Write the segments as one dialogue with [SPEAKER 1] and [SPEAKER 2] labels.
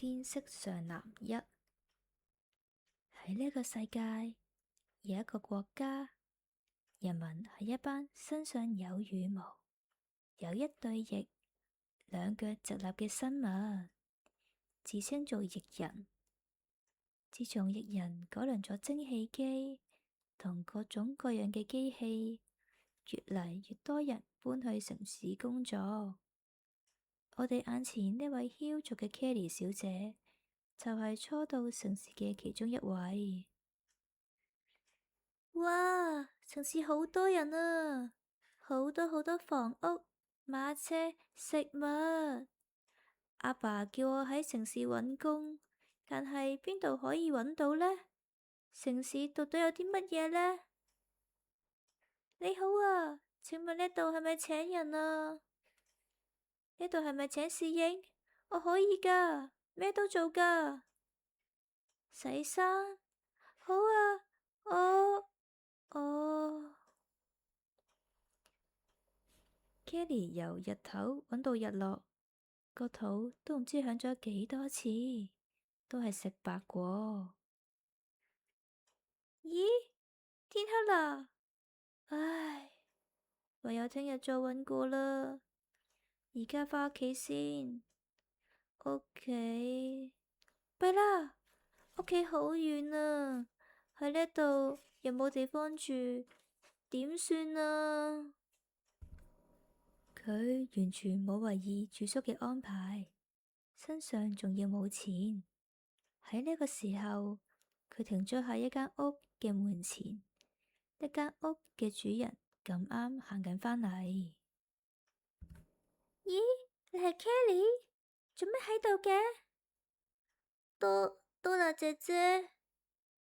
[SPEAKER 1] 天色尚藍一。喺呢個世界，有一個國家，人民係一班身上有羽毛、有一對翼、兩腳直立嘅生物，自稱做翼人。自從翼人改良咗蒸汽機同各種各樣嘅機器，越嚟越多人搬去城市工作。我哋眼前呢位囂族嘅 Kelly 小姐，就係初到城市嘅其中一位。哇！城市好多人啊，好多好多房屋、馬車、食物。阿爸叫我喺城市揾工，但係邊度可以揾到呢？城市到底有啲乜嘢呢？你好啊，請問呢度係咪請人啊？呢度係咪請侍應？我可以㗎，咩都做㗎。洗衫？好啊，我 Kelly 由日頭揾到日落，個肚都唔知響咗幾多次，都係食白果。咦？天黑啦，唉，唯有聽日再揾過啦。而家返屋企先。屋企，弊啦，屋企好遠啊，喺呢度又冇地方住，點算啊？佢完全冇懷疑住宿嘅安排，身上仲要冇錢。喺呢個時候，佢停咗喺一間屋嘅門前，一間屋嘅主人咁啱行緊返嚟。咦，你係 Kelly？做咩喺度嘅？多娜姐姐，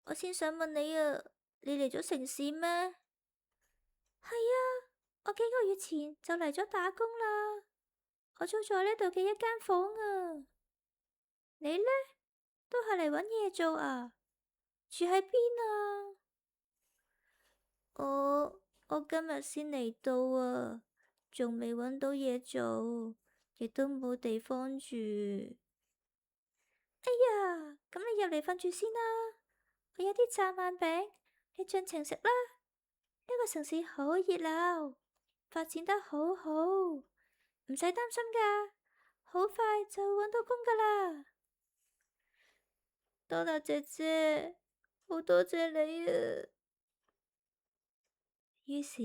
[SPEAKER 1] 我先想問你啊，你嚟咗城市咩？係啊，我幾個月前就嚟咗打工啦。我租咗呢度嘅一間房啊。你呢？都係嚟搵嘢做啊？住喺邊啊？我今日先嚟到啊，仲未搵到嘢做，亦都冇地方住。哎呀，咁你入嚟瞓住先啦。我有啲炸饅餅，你盡情食啦。呢個城市好熱鬧，發展得好好，唔使擔心噶，好快就搵到工噶啦。多娜姐姐，好多謝你啊！於是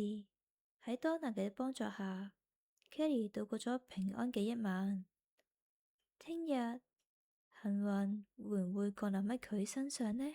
[SPEAKER 1] 喺多娜嘅幫助下，Kelly 度過咗平安嘅一晚。聽日幸運會唔會降臨喺佢身上呢？